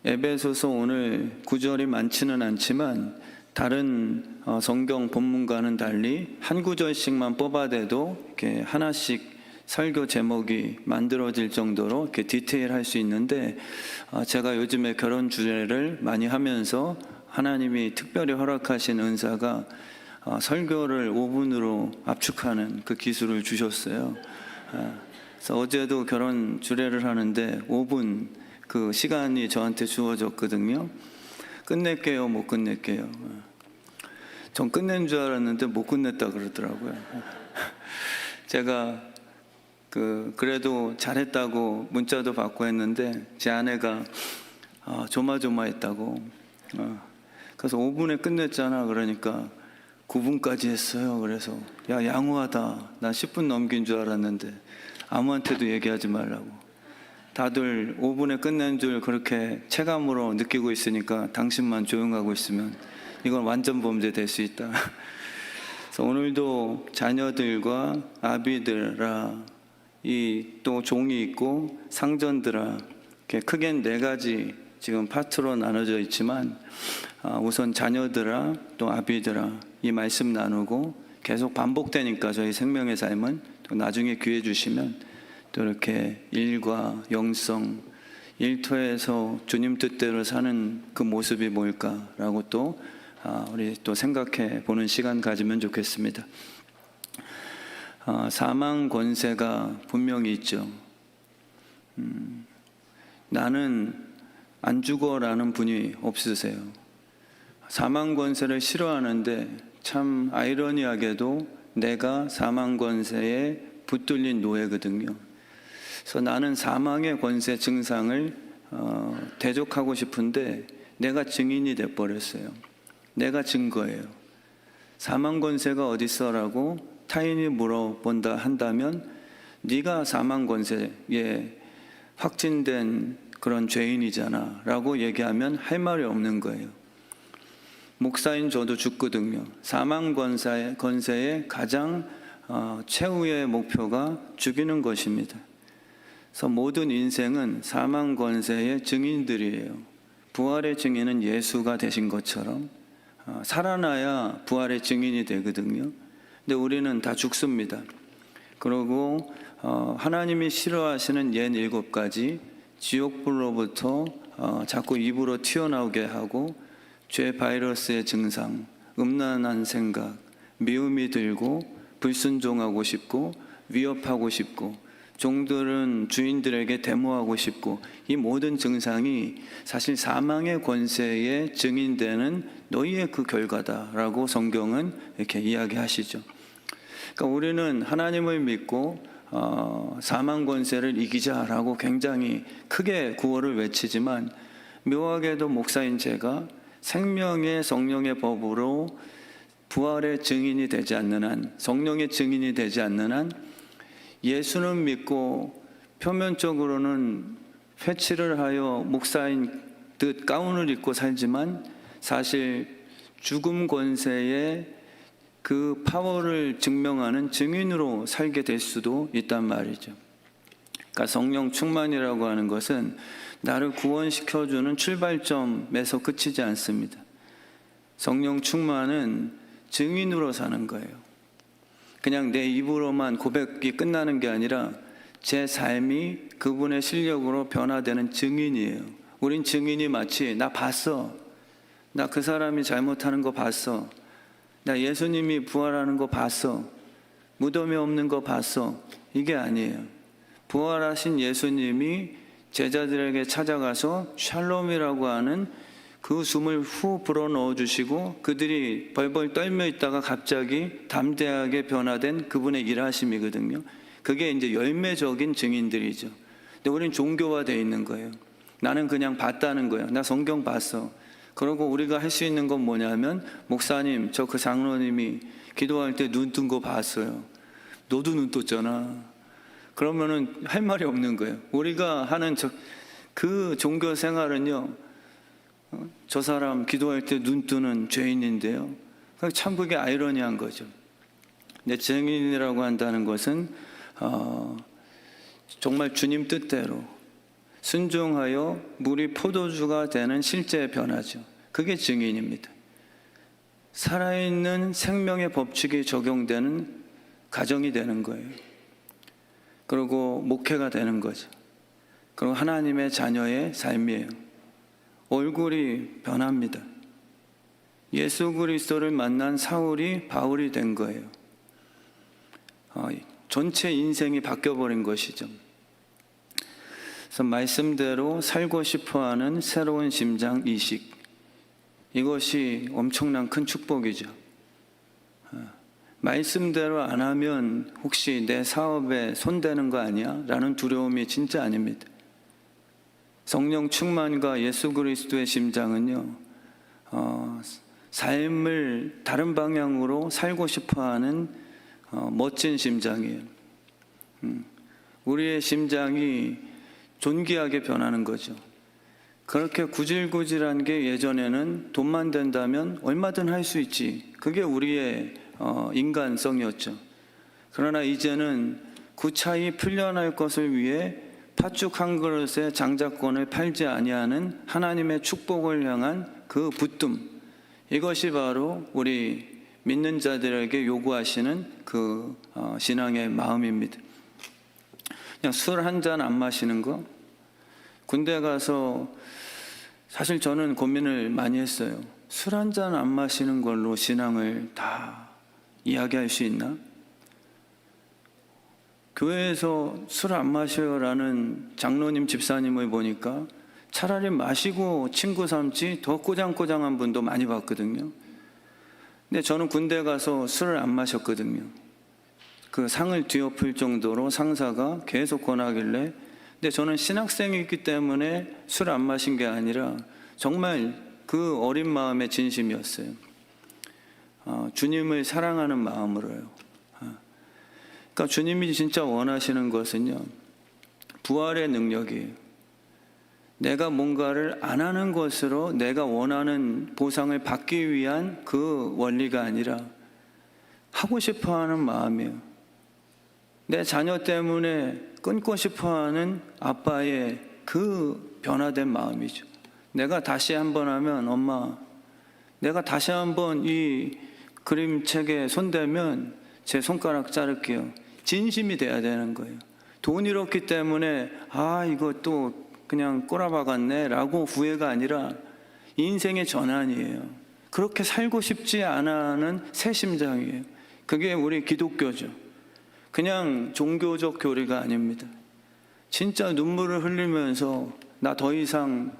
에베소서 오늘 구절이 많지는 않지만 다른 성경 본문과는 달리 한 구절씩만 뽑아대도 이렇게 하나씩 설교 제목이 만들어질 정도로 이렇게 디테일할 수 있는데, 제가 요즘에 결혼 주례를 많이 하면서 하나님이 특별히 허락하신 은사가 설교를 5분으로 압축하는 그 기술을 주셨어요. 그래서 어제도 결혼 주례를 하는데 5분 그 시간이 저한테 주어졌거든요. 끝낼게요, 못 끝낼게요. 전 끝낸 줄 알았는데 못 끝냈다 그러더라고요. 제가 그래도 잘했다고 문자도 받고 했는데 제 아내가 조마조마했다고. 그래서 5분에 끝냈잖아. 그러니까 9분까지 했어요. 그래서 야, 양호하다. 나 10분 넘긴 줄 알았는데 아무한테도 얘기하지 말라고. 다들 5분에 끝낸 줄 그렇게 체감으로 느끼고 있으니까 당신만 조용하고 있으면 이건 완전 범죄 될 수 있다. 그래서 오늘도 자녀들과 아비들아, 이 또 종이 있고 상전들아, 이렇게 크게 4가지 지금 파트로 나눠져 있지만, 우선 자녀들아 또 아비들아 이 말씀 나누고 계속 반복되니까 저희 생명의 삶은 또 나중에 기회 주시면 또 이렇게 일과 영성, 일터에서 주님 뜻대로 사는 그 모습이 뭘까라고 또 우리 또 생각해 보는 시간 가지면 좋겠습니다. 사망 권세가 분명히 있죠. 나는 안 죽어라는 분이 없으세요. 사망 권세를 싫어하는데 참 아이러니하게도 내가 사망 권세에 붙들린 노예거든요. 그래서 나는 사망의 권세 증상을 대적하고 싶은데 내가 증인이 돼버렸어요. 내가 증거예요. 사망 권세가 어디 있어라고 타인이 물어본다 한다면 네가 사망 권세에 확진된 그런 죄인이잖아 라고 얘기하면 할 말이 없는 거예요. 목사인 저도 죽거든요. 사망 권세의 가장 최후의 목표가 죽이는 것입니다. 그래서 모든 인생은 사망 권세의 증인들이에요. 부활의 증인은 예수가 되신 것처럼 살아나야 부활의 증인이 되거든요. 근데 우리는 다 죽습니다. 그리고 하나님이 싫어하시는 옛 7가지 지옥불로부터 자꾸 입으로 튀어나오게 하고 죄 바이러스의 증상, 음란한 생각, 미움이 들고 불순종하고 싶고 위협하고 싶고 종들은 주인들에게 데모하고 싶고, 이 모든 증상이 사실 사망의 권세에 증인되는 너희의 그 결과다라고 성경은 이렇게 이야기하시죠. 그러니까 우리는 하나님을 믿고 사망 권세를 이기자라고 굉장히 크게 구호를 외치지만, 묘하게도 목사인 제가 생명의 성령의 법으로 부활의 증인이 되지 않는 한, 성령의 증인이 되지 않는 한 예수는 믿고 표면적으로는 회치를 하여 목사인 듯 가운을 입고 살지만 사실 죽음 권세의 그 파워를 증명하는 증인으로 살게 될 수도 있단 말이죠. 그러니까 성령 충만이라고 하는 것은 나를 구원시켜주는 출발점에서 끝이지 않습니다. 성령 충만은 증인으로 사는 거예요. 그냥 내 입으로만 고백이 끝나는 게 아니라 제 삶이 그분의 실력으로 변화되는 증인이에요. 우린 증인이 마치 나 봤어, 나 그 사람이 잘못하는 거 봤어, 나 예수님이 부활하는 거 봤어, 무덤에 없는 거 봤어, 이게 아니에요. 부활하신 예수님이 제자들에게 찾아가서 샬롬이라고 하는 그 숨을 후 불어넣어 주시고 그들이 벌벌 떨며 있다가 갑자기 담대하게 변화된 그분의 일하심이거든요. 그게 이제 열매적인 증인들이죠. 근데 우리는 종교화되어 있는 거예요. 나는 그냥 봤다는 거예요. 나 성경 봤어. 그리고 우리가 할 수 있는 건 뭐냐면, 목사님, 저 그 장로님이 기도할 때 눈 뜬 거 봤어요. 너도 눈 떴잖아. 그러면은 할 말이 없는 거예요. 우리가 하는 그 종교 생활은요, 저 사람 기도할 때 눈 뜨는 죄인인데요. 참 그게 아이러니한 거죠. 근데 증인이라고 한다는 것은 정말 주님 뜻대로 순종하여 물이 포도주가 되는 실제 변화죠. 그게 증인입니다. 살아있는 생명의 법칙이 적용되는 가정이 되는 거예요. 그리고 목회가 되는 거죠. 그리고 하나님의 자녀의 삶이에요. 얼굴이 변합니다. 예수 그리스도를 만난 사울이 바울이 된 거예요. 전체 인생이 바뀌어버린 것이죠. 그래서 말씀대로 살고 싶어하는 새로운 심장 이식, 이것이 엄청난 큰 축복이죠. 말씀대로 안 하면 혹시 내 사업에 손대는 거 아니야? 라는 두려움이 진짜 아닙니다. 성령 충만과 예수 그리스도의 심장은요, 삶을 다른 방향으로 살고 싶어하는 멋진 심장이에요. 우리의 심장이 존귀하게 변하는 거죠. 그렇게 구질구질한 게 예전에는 돈만 된다면 얼마든 할 수 있지. 그게 우리의 인간성이었죠. 그러나 이제는 구차히 풀려날 것을 위해 팥죽 한 그릇의 장자권을 팔지 아니하는 하나님의 축복을 향한 그 붙듦, 이것이 바로 우리 믿는 자들에게 요구하시는 그 신앙의 마음입니다. 그냥 술 한 잔 안 마시는 거. 군대 가서 사실 저는 고민을 많이 했어요. 술 한 잔 안 마시는 걸로 신앙을 다 이야기할 수 있나? 교회에서 술 안 마셔요라는 장로님 집사님을 보니까 차라리 마시고 친구 삼지 더 꼬장꼬장한 분도 많이 봤거든요. 근데 저는 군대 가서 술을 안 마셨거든요. 그 상을 뒤엎을 정도로 상사가 계속 권하길래. 근데 저는 신학생이기 때문에 술 안 마신 게 아니라 정말 그 어린 마음의 진심이었어요. 주님을 사랑하는 마음으로요. 그러니까 주님이 진짜 원하시는 것은요, 부활의 능력이에요. 내가 뭔가를 안 하는 것으로 내가 원하는 보상을 받기 위한 그 원리가 아니라 하고 싶어하는 마음이에요. 내 자녀 때문에 끊고 싶어하는 아빠의 그 변화된 마음이죠. 내가 다시 한번 하면, 엄마, 내가 다시 한번 이 그림책에 손대면 제 손가락 자를게요. 진심이 돼야 되는 거예요. 돈 잃었기 때문에 이거 또 그냥 꼬라박았네 라고 후회가 아니라 인생의 전환이에요. 그렇게 살고 싶지 않아하는 새 심장이에요. 그게 우리 기독교죠. 그냥 종교적 교리가 아닙니다. 진짜 눈물을 흘리면서 나 더 이상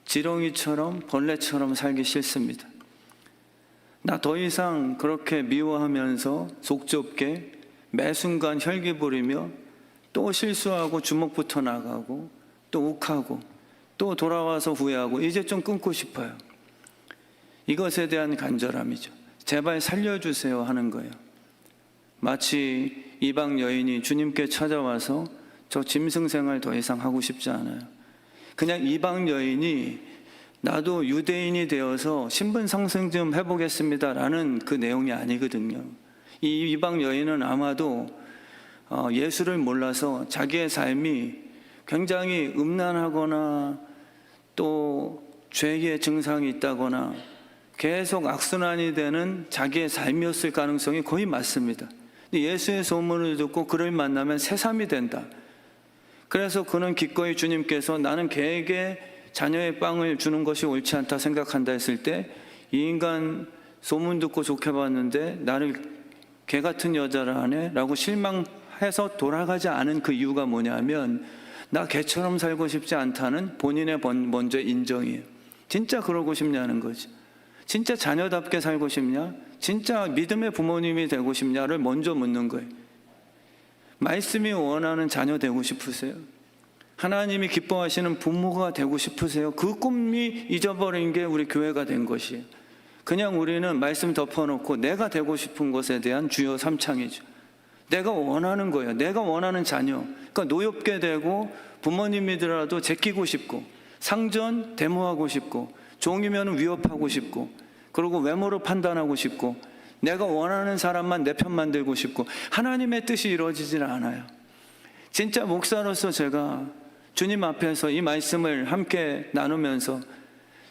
지렁이처럼 벌레처럼 살기 싫습니다. 나 더 이상 그렇게 미워하면서 속 좁게 매 순간 혈기 부리며 또 실수하고 주먹부터 나가고 또 욱하고 또 돌아와서 후회하고 이제 좀 끊고 싶어요. 이것에 대한 간절함이죠. 제발 살려주세요 하는 거예요. 마치 이방 여인이 주님께 찾아와서 저 짐승 생활 더 이상 하고 싶지 않아요. 그냥 이방 여인이 나도 유대인이 되어서 신분 상승 좀 해보겠습니다 라는 그 내용이 아니거든요. 이 이방 여인은 아마도 예수를 몰라서 자기의 삶이 굉장히 음란하거나 또 죄의 증상이 있다거나 계속 악순환이 되는 자기의 삶이었을 가능성이 거의 많습니다. 예수의 소문을 듣고 그를 만나면 새삼이 된다. 그래서 그는 기꺼이 주님께서 나는 걔에게 자녀의 빵을 주는 것이 옳지 않다 생각한다 했을 때 이 인간 소문 듣고 좋게 봤는데 나를 개 같은 여자를 하네 라고 실망해서 돌아가지 않은 그 이유가 뭐냐면 나 개처럼 살고 싶지 않다는 본인의 먼저 인정이에요. 진짜 그러고 싶냐는 거지. 진짜 자녀답게 살고 싶냐? 진짜 믿음의 부모님이 되고 싶냐를 먼저 묻는 거예요. 말씀이 원하는 자녀 되고 싶으세요? 하나님이 기뻐하시는 부모가 되고 싶으세요? 그 꿈이 잊어버린 게 우리 교회가 된 것이에요. 그냥 우리는 말씀 덮어놓고 내가 되고 싶은 것에 대한 주요 삼창이죠. 내가 원하는 거예요. 내가 원하는 자녀. 그러니까 노엽게 되고 부모님이더라도 제끼고 싶고 상전 데모하고 싶고 종이면 위협하고 싶고 그리고 외모로 판단하고 싶고 내가 원하는 사람만 내 편 만들고 싶고 하나님의 뜻이 이루어지질 않아요. 진짜 목사로서 제가 주님 앞에서 이 말씀을 함께 나누면서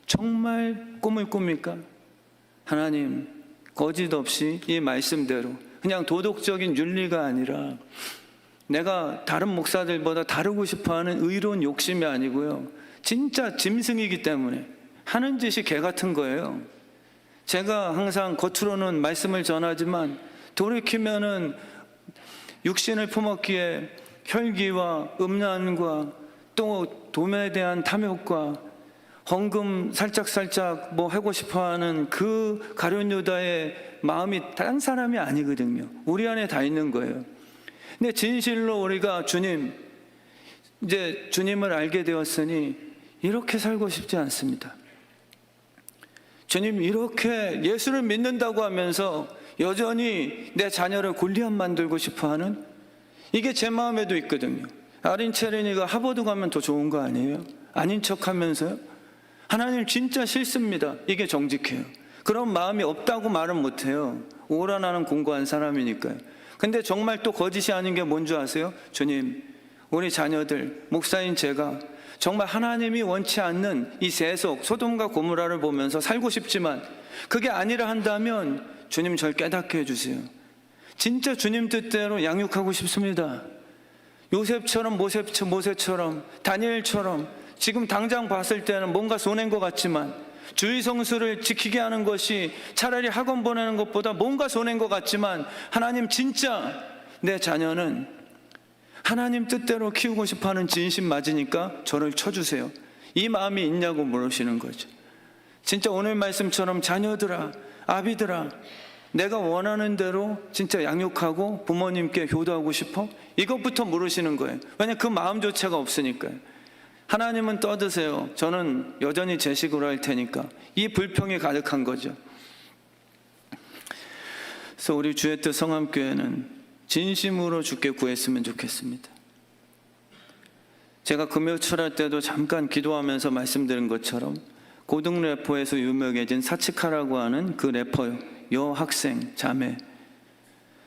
정말 꿈을 꿉니까? 하나님, 거짓 없이 이 말씀대로 그냥 도덕적인 윤리가 아니라 내가 다른 목사들보다 다르고 싶어하는 의로운 욕심이 아니고요, 진짜 짐승이기 때문에 하는 짓이 개 같은 거예요. 제가 항상 겉으로는 말씀을 전하지만 돌이키면은 육신을 품었기에 혈기와 음란과 또 돈에 대한 탐욕과 헌금 살짝살짝 뭐 하고 싶어하는 그 가룟 유다의 마음이 다른 사람이 아니거든요. 우리 안에 다 있는 거예요. 근데 진실로 우리가 이제 주님을 알게 되었으니 이렇게 살고 싶지 않습니다. 주님, 이렇게 예수를 믿는다고 하면서 여전히 내 자녀를 골리앗 만들고 싶어하는, 이게 제 마음에도 있거든요. 아린 체린이가 하버드 가면 더 좋은 거 아니에요? 아닌 척하면서요. 하나님 진짜 싫습니다. 이게 정직해요. 그런 마음이 없다고 말은 못해요. 오라나는 공고한 사람이니까요. 근데 정말 또 거짓이 아닌 게 뭔지 아세요? 주님, 우리 자녀들, 목사인 제가 정말 하나님이 원치 않는 이 세속, 소돔과 고모라를 보면서 살고 싶지만 그게 아니라 한다면 주님 절 깨닫게 해주세요. 진짜 주님 뜻대로 양육하고 싶습니다. 요셉처럼, 모세처럼, 다니엘처럼 지금 당장 봤을 때는 뭔가 손해인 것 같지만 주의 성수를 지키게 하는 것이 차라리 학원 보내는 것보다 뭔가 손해인 것 같지만, 하나님 진짜 내 자녀는 하나님 뜻대로 키우고 싶어하는 진심 맞으니까 저를 쳐주세요. 이 마음이 있냐고 물으시는 거죠. 진짜 오늘 말씀처럼 자녀들아, 아비들아, 내가 원하는 대로 진짜 양육하고 부모님께 효도하고 싶어? 이것부터 물으시는 거예요. 왜냐하면 그 마음조차가 없으니까요. 하나님은 떠드세요. 저는 여전히 제 식으로 할 테니까. 이 불평이 가득한 거죠. 그래서 우리 주의 뜻 성함교회는 진심으로 주께 구했으면 좋겠습니다. 제가 금요 철할 때도 잠깐 기도하면서 말씀드린 것처럼 고등 래퍼에서 유명해진 사치카라고 하는 그 래퍼 여학생 자매,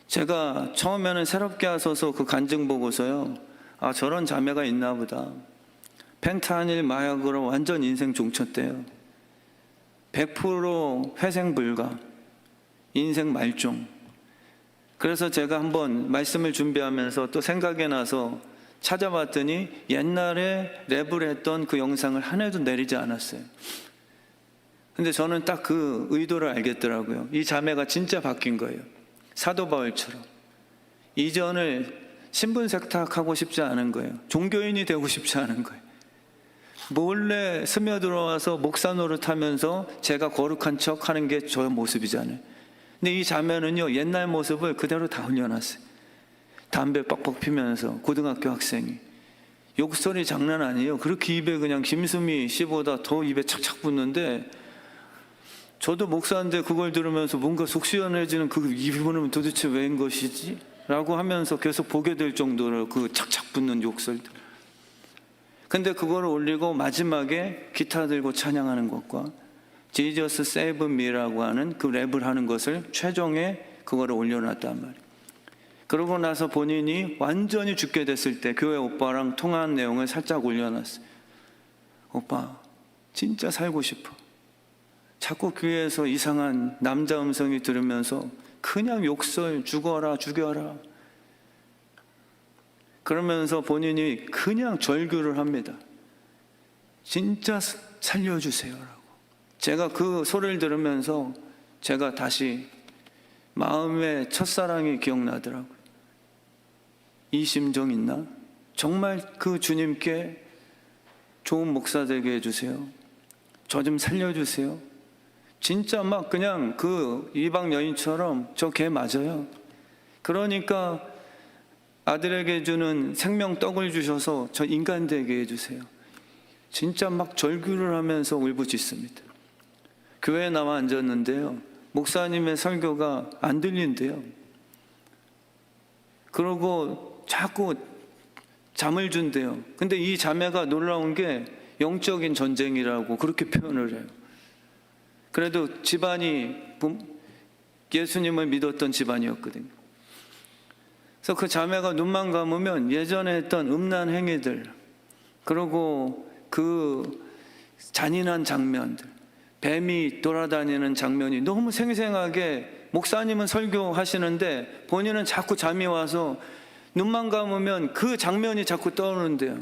제가 처음에는 새롭게 하셔서 그 간증 보고서요, 아, 저런 자매가 있나 보다. 펜타닐 마약으로 완전 인생 종쳤대요. 100% 회생 불가, 인생 말종. 그래서 제가 한번 말씀을 준비하면서 또 생각이 나서 찾아봤더니 옛날에 랩을 했던 그 영상을 하나도 내리지 않았어요. 근데 저는 딱 그 의도를 알겠더라고요. 이 자매가 진짜 바뀐 거예요. 사도 바울처럼 이전을 신분 세탁하고 싶지 않은 거예요. 종교인이 되고 싶지 않은 거예요. 몰래 스며들어와서 목사 노릇하면서 제가 거룩한 척 하는 게 저 모습이잖아요. 근데 이 자매는요, 옛날 모습을 그대로 다 흘려놨어요. 담배 빡빡 피면서 고등학교 학생이. 욕설이 장난 아니에요. 그렇게 입에 그냥 김수미 씨보다 더 입에 착착 붙는데, 저도 목사인데 그걸 들으면서 뭔가 속 시원해지는 그 이분은 도대체 왜인 것이지? 라고 하면서 계속 보게 될 정도로 그 착착 붙는 욕설들. 근데 그걸 올리고 마지막에 기타 들고 찬양하는 것과 Jesus Save Me라고 하는 그 랩을 하는 것을 최종에 그거를 올려놨단 말이에요. 그러고 나서 본인이 완전히 죽게 됐을 때 교회 오빠랑 통화한 내용을 살짝 올려놨어요. 오빠, 진짜 살고 싶어. 자꾸 교회에서 이상한 남자 음성이 들으면서 그냥 욕설, 죽어라, 죽여라. 그러면서 본인이 그냥 절규를 합니다. 진짜 살려주세요라고. 제가 그 소리를 들으면서 제가 다시 마음의 첫사랑이 기억나더라고요. 이 심정 있나? 정말 그 주님께 좋은 목사 되게 해주세요. 저 좀 살려주세요. 진짜 막 그냥 그 이방 여인처럼 저 걔 맞아요. 그러니까 아들에게 주는 생명 떡을 주셔서 저 인간 되게 해주세요. 진짜 막 절규를 하면서 울부짖습니다. 교회에 나와 앉았는데요, 목사님의 설교가 안 들린대요. 그러고 자꾸 잠을 준대요. 근데 이 자매가 놀라운 게 영적인 전쟁이라고 그렇게 표현을 해요. 그래도 집안이 예수님을 믿었던 집안이었거든요. 그래서 그 자매가 눈만 감으면 예전에 했던 음란 행위들, 그리고 그 잔인한 장면들, 뱀이 돌아다니는 장면이 너무 생생하게, 목사님은 설교하시는데 본인은 자꾸 잠이 와서 눈만 감으면 그 장면이 자꾸 떠오르는데요.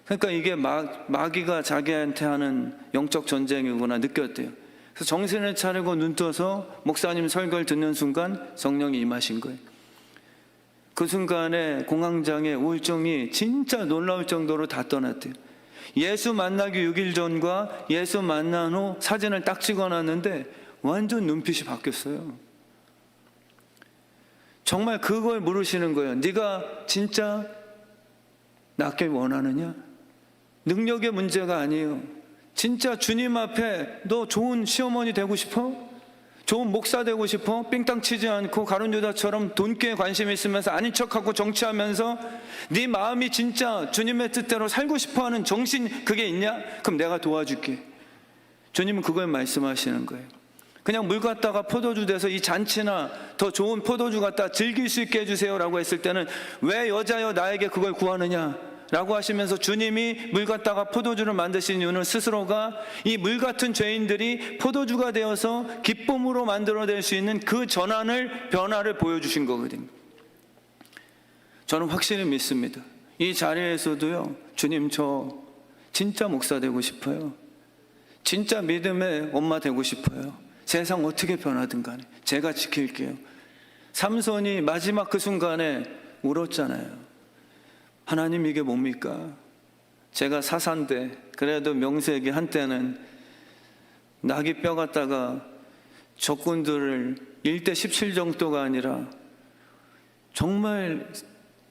그러니까 이게 마귀가 자기한테 하는 영적 전쟁이구나 느꼈대요. 그래서 정신을 차리고 눈 떠서 목사님 설교를 듣는 순간 성령이 임하신 거예요. 그 순간에 공황장애, 우울증이 진짜 놀라울 정도로 다 떠났대요. 예수 만나기 6일 전과 예수 만난 후 사진을 딱 찍어놨는데 완전 눈빛이 바뀌었어요. 정말 그걸 물으시는 거예요. 네가 진짜 낫길 원하느냐? 능력의 문제가 아니에요. 진짜 주님 앞에 너 좋은 시어머니 되고 싶어? 좋은 목사 되고 싶어? 삥땅 치지 않고 가룟 유다처럼 돈께 관심 있으면서 아닌 척하고 정치하면서 네 마음이 진짜 주님의 뜻대로 살고 싶어하는 정신, 그게 있냐? 그럼 내가 도와줄게. 주님은 그걸 말씀하시는 거예요. 그냥 물 갖다가 포도주 돼서 이 잔치나 더 좋은 포도주 갖다 즐길 수 있게 해주세요 라고 했을 때는 왜 여자여 나에게 그걸 구하느냐 라고 하시면서 주님이 물 갖다가 포도주를 만드신 이유는 스스로가 이 물 같은 죄인들이 포도주가 되어서 기쁨으로 만들어낼 수 있는 그 변화를 보여주신 거거든요. 저는 확실히 믿습니다. 이 자리에서도요, 주님 저 진짜 목사 되고 싶어요. 진짜 믿음의 엄마 되고 싶어요. 세상 어떻게 변하든 간에 제가 지킬게요. 삼손이 마지막 그 순간에 울었잖아요. 하나님 이게 뭡니까? 제가 사사인데 그래도 명색이 한때는 낙이 뼈 같다가 적군들을 1대 17 정도가 아니라 정말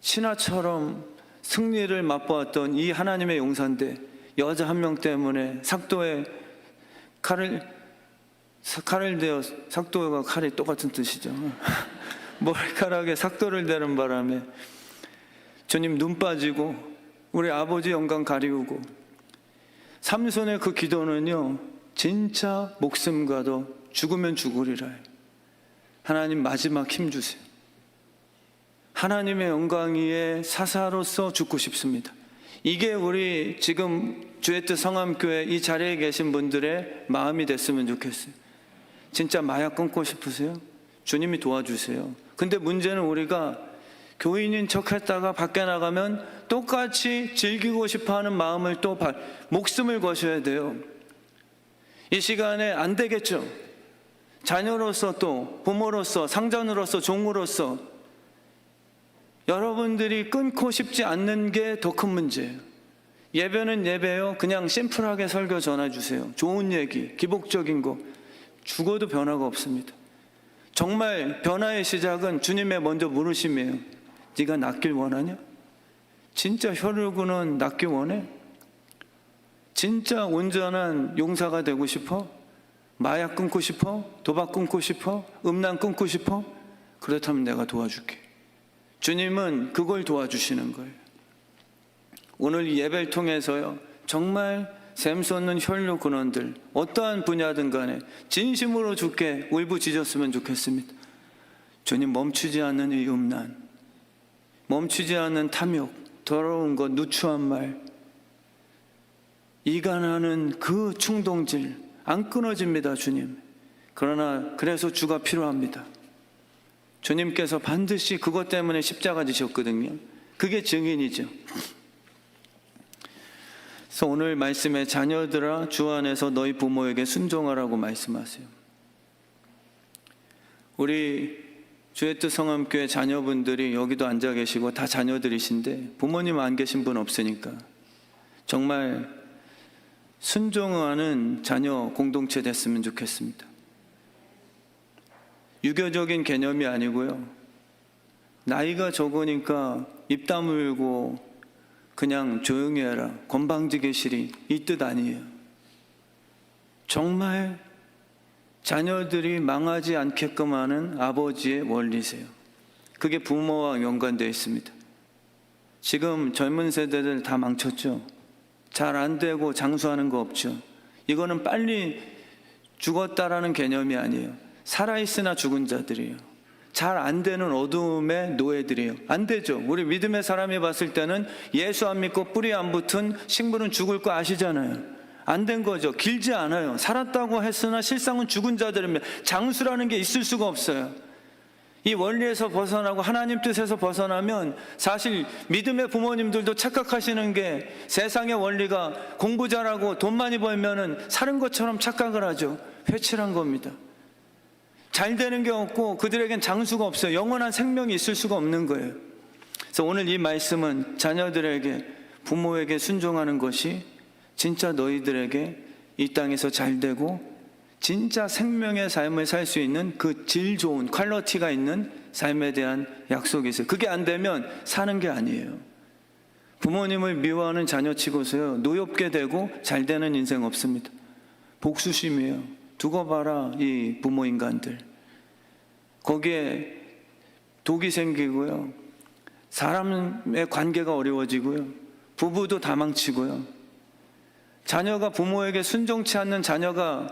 신하처럼 승리를 맛보았던 이 하나님의 용사인데 여자 한 명 때문에 삭도에 칼을 대어, 삭도가 칼이 똑같은 뜻이죠. 머리카락에 삭도를 대는 바람에 주님 눈 빠지고 우리 아버지 영광 가리우고, 삼손의 그 기도는요 진짜 목숨과도 죽으면 죽으리라. 하나님 마지막 힘 주세요. 하나님의 영광 위에 사사로서 죽고 싶습니다. 이게 우리 지금 주의 뜻 성함교회 이 자리에 계신 분들의 마음이 됐으면 좋겠어요. 진짜 마약 끊고 싶으세요? 주님이 도와주세요. 근데 문제는 우리가 교인인 척 했다가 밖에 나가면 똑같이 즐기고 싶어하는 마음을 또 목숨을 거셔야 돼요. 이 시간에 안 되겠죠. 자녀로서 또 부모로서 상전으로서 종으로서 여러분들이 끊고 싶지 않는 게 더 큰 문제예요. 예배는 예배요. 그냥 심플하게 설교 전해주세요. 좋은 얘기, 기복적인 거. 죽어도 변화가 없습니다. 정말 변화의 시작은 주님의 먼저 물으심이에요. 네가 낫길 원하냐? 진짜 혈육은 낫길 원해? 진짜 온전한 용사가 되고 싶어? 마약 끊고 싶어? 도박 끊고 싶어? 음란 끊고 싶어? 그렇다면 내가 도와줄게. 주님은 그걸 도와주시는 거예요. 오늘 이 예배를 통해서요, 정말 샘솟는 혈육 근원들 어떠한 분야든 간에 진심으로 주께 울부짖었으면 좋겠습니다. 주님, 멈추지 않는 이 음란, 멈추지 않는 탐욕, 더러운 것, 누추한 말, 이간하는 그 충동질 안 끊어집니다. 주님. 그러나 그래서 주가 필요합니다. 주님께서 반드시 그것 때문에 십자가 지셨거든요. 그게 증인이죠. 그래서 오늘 말씀에 자녀들아 주 안에서 너희 부모에게 순종하라고 말씀하세요. 우리 주의 뜻 성함교회 자녀분들이 여기도 앉아 계시고 다 자녀들이신데 부모님 안 계신 분 없으니까 정말 순종하는 자녀 공동체 됐으면 좋겠습니다. 유교적인 개념이 아니고요, 나이가 적으니까 입 다물고 그냥 조용히 해라, 건방지게시리, 이 뜻 아니에요. 정말 자녀들이 망하지 않게끔 하는 아버지의 원리세요. 그게 부모와 연관되어 있습니다. 지금 젊은 세대들 다 망쳤죠. 잘 안 되고 장수하는 거 없죠. 이거는 빨리 죽었다라는 개념이 아니에요. 살아있으나 죽은 자들이에요. 잘 안 되는 어둠의 노예들이에요. 안 되죠. 우리 믿음의 사람이 봤을 때는 예수 안 믿고 뿌리 안 붙은 식물은 죽을 거 아시잖아요. 안 된 거죠. 길지 않아요. 살았다고 했으나 실상은 죽은 자들입니다. 장수라는 게 있을 수가 없어요. 이 원리에서 벗어나고 하나님 뜻에서 벗어나면 사실 믿음의 부모님들도 착각하시는 게 세상의 원리가 공부 잘하고 돈 많이 벌면은 사는 것처럼 착각을 하죠. 회칠한 겁니다. 잘 되는 게 없고 그들에겐 장수가 없어요. 영원한 생명이 있을 수가 없는 거예요. 그래서 오늘 이 말씀은 자녀들에게, 부모에게 순종하는 것이 진짜 너희들에게 이 땅에서 잘 되고 진짜 생명의 삶을 살 수 있는 그 질 좋은 퀄리티가 있는 삶에 대한 약속이 있어요. 그게 안 되면 사는 게 아니에요. 부모님을 미워하는 자녀치고서요, 노엽게 되고 잘 되는 인생 없습니다. 복수심이에요. 두고 봐라, 이 부모 인간들. 거기에 독이 생기고요, 사람의 관계가 어려워지고요, 부부도 다 망치고요, 자녀가 부모에게 순종치 않는 자녀가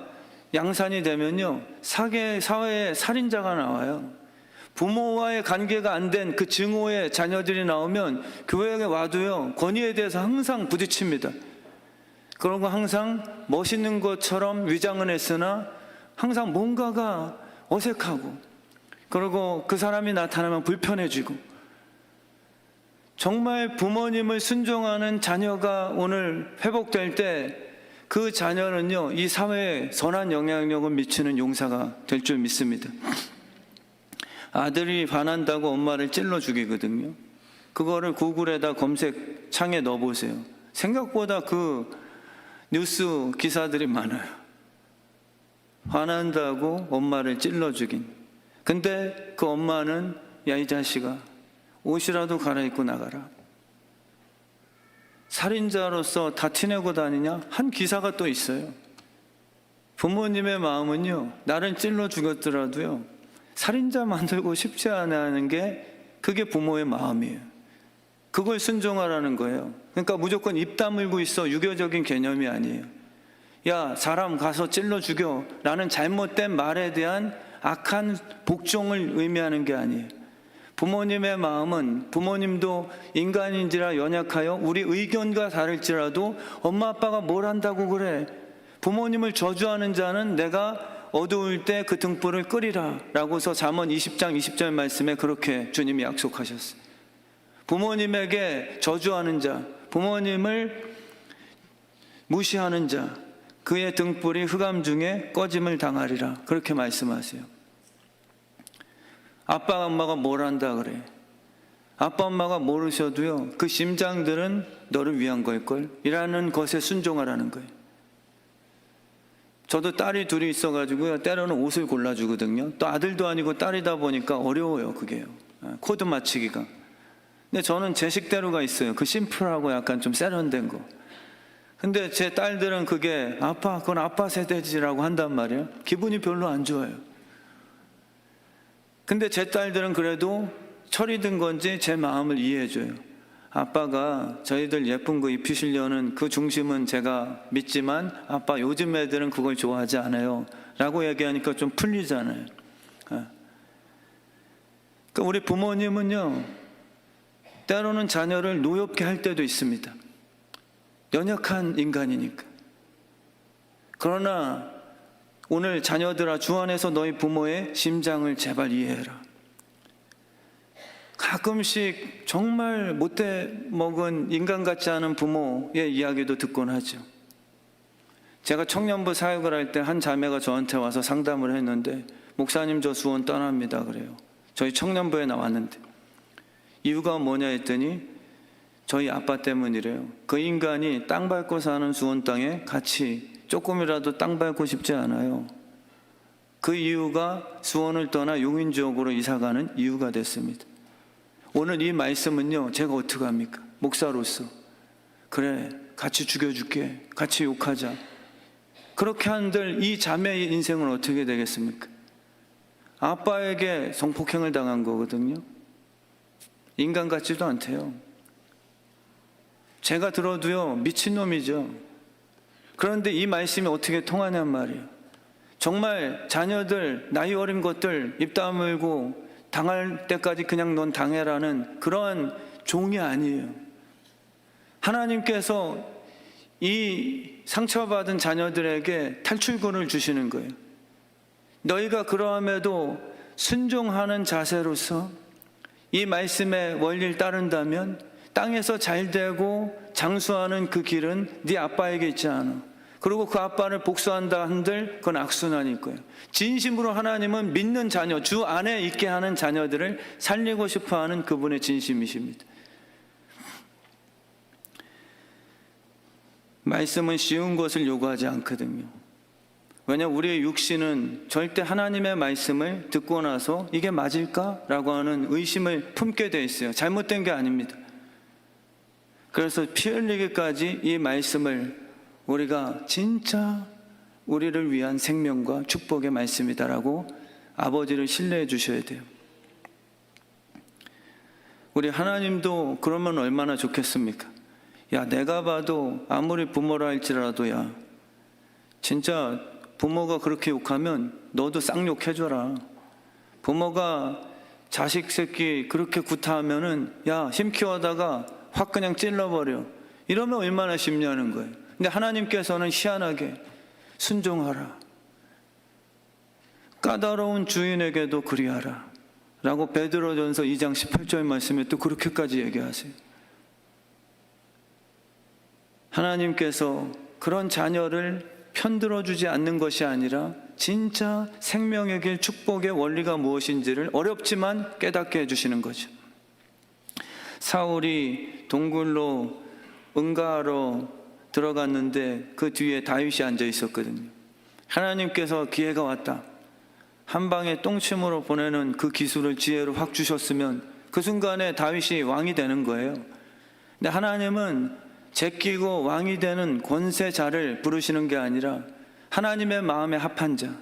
양산이 되면요, 사회에 살인자가 나와요. 부모와의 관계가 안 된 그 증오의 자녀들이 나오면 교회에 와도요, 권위에 대해서 항상 부딪힙니다. 그런 거 항상 멋있는 것처럼 위장은 했으나 항상 뭔가가 어색하고, 그리고 그 사람이 나타나면 불편해지고. 정말 부모님을 순종하는 자녀가 오늘 회복될 때 그 자녀는요, 이 사회에 선한 영향력을 미치는 용사가 될 줄 믿습니다. 아들이 반한다고 엄마를 찔러 죽이거든요. 그거를 구글에다 검색창에 넣어보세요. 생각보다 그 뉴스 기사들이 많아요. 화난다고 엄마를 찔러 죽인. 근데 그 엄마는 야, 이 자식아, 옷이라도 갈아입고 나가라. 살인자로서 다 티내고 다니냐? 한 기사가 또 있어요. 부모님의 마음은요, 나를 찔러 죽였더라도요, 살인자 만들고 싶지 않아 하는 게 그게 부모의 마음이에요. 그걸 순종하라는 거예요. 그러니까 무조건 입 다물고 있어, 유교적인 개념이 아니에요. 야, 사람 가서 찔러 죽여 라는 잘못된 말에 대한 악한 복종을 의미하는 게 아니에요. 부모님의 마음은, 부모님도 인간인지라 연약하여 우리 의견과 다를지라도 엄마 아빠가 뭘 한다고 그래, 부모님을 저주하는 자는 내가 어두울 때 그 등불을 끄리라 라고서 잠언 20장 20절 말씀에 그렇게 주님이 약속하셨어요. 부모님에게 저주하는 자, 부모님을 무시하는 자, 그의 등불이 흑암 중에 꺼짐을 당하리라, 그렇게 말씀하세요. 아빠 엄마가 뭘 한다 그래. 아빠 엄마가 모르셔도요, 그 심장들은 너를 위한 걸걸 이라는 것에 순종하라는 거예요. 저도 딸이 둘이 있어가지고요, 때로는 옷을 골라주거든요. 또 아들도 아니고 딸이다 보니까 어려워요, 그게요. 코드 맞추기가. 근데 저는 제 식대로가 있어요. 그 심플하고 약간 좀 세련된 거. 근데 제 딸들은 그게 아빠, 그건 아빠 세대지라고 한단 말이에요. 기분이 별로 안 좋아요. 근데 제 딸들은 그래도 철이 든 건지 제 마음을 이해해줘요. 아빠가 저희들 예쁜 거 입히시려는 그 중심은 제가 믿지만 아빠 요즘 애들은 그걸 좋아하지 않아요 라고 얘기하니까 좀 풀리잖아요. 그러니까 우리 부모님은요, 때로는 자녀를 노엽게 할 때도 있습니다. 연약한 인간이니까. 그러나 오늘 자녀들아, 주 안에서 너희 부모의 심장을 제발 이해해라. 가끔씩 정말 못돼 먹은 인간 같지 않은 부모의 이야기도 듣곤 하죠. 제가 청년부 사역을 할 때 한 자매가 저한테 와서 상담을 했는데, 목사님 저 수원 떠납니다 그래요. 저희 청년부에 나왔는데. 이유가 뭐냐 했더니 저희 아빠 때문이래요. 그 인간이 땅 밟고 사는 수원 땅에 같이 조금이라도 땅 밟고 싶지 않아요. 그 이유가 수원을 떠나 용인 지역으로 이사가는 이유가 됐습니다. 오늘 이 말씀은요, 제가 어떻게 합니까? 목사로서 그래, 같이 죽여줄게, 같이 욕하자, 그렇게 한들 이 자매의 인생은 어떻게 되겠습니까? 아빠에게 성폭행을 당한 거거든요. 인간 같지도 않대요. 제가 들어도요, 미친놈이죠. 그런데 이 말씀이 어떻게 통하냔 말이에요. 정말 자녀들, 나이 어린 것들 입 다물고 당할 때까지 그냥 넌 당해라는 그런 종이 아니에요. 하나님께서 이 상처받은 자녀들에게 탈출구를 주시는 거예요. 너희가 그러함에도 순종하는 자세로서 이 말씀의 원리를 따른다면 땅에서 잘되고 장수하는 그 길은 네 아빠에게 있지 않아. 그리고 그 아빠를 복수한다 한들 그건 악순환일 거예요. 진심으로 하나님은 믿는 자녀, 주 안에 있게 하는 자녀들을 살리고 싶어하는 그분의 진심이십니다. 말씀은 쉬운 것을 요구하지 않거든요. 왜냐하면 우리의 육신은 절대 하나님의 말씀을 듣고 나서 이게 맞을까라고 하는 의심을 품게 돼 있어요. 잘못된 게 아닙니다. 그래서 피 흘리기까지 이 말씀을 우리가 진짜 우리를 위한 생명과 축복의 말씀이다라고 아버지를 신뢰해 주셔야 돼요. 우리 하나님도 그러면 얼마나 좋겠습니까? 야, 내가 봐도 아무리 부모라 할지라도 야, 진짜 부모가 그렇게 욕하면 너도 쌍욕 해줘라. 부모가 자식 새끼 그렇게 구타하면은 야, 힘 키워다가 확 그냥 찔러버려. 이러면 얼마나 쉽냐는 거예요. 근데 하나님께서는 희한하게 순종하라. 까다로운 주인에게도 그리하라. 라고 베드로전서 2장 18절 말씀에 또 그렇게까지 얘기하세요. 하나님께서 그런 자녀를 편들어주지 않는 것이 아니라 진짜 생명의 길 축복의 원리가 무엇인지를 어렵지만 깨닫게 해주시는 거죠. 사울이 동굴로 응가하러 들어갔는데 그 뒤에 다윗이 앉아 있었거든요. 하나님께서 기회가 왔다. 한 방에 똥침으로 보내는 그 기술을 지혜로 확 주셨으면 그 순간에 다윗이 왕이 되는 거예요. 근데 하나님은 제끼고 왕이 되는 권세자를 부르시는 게 아니라 하나님의 마음에 합한 자,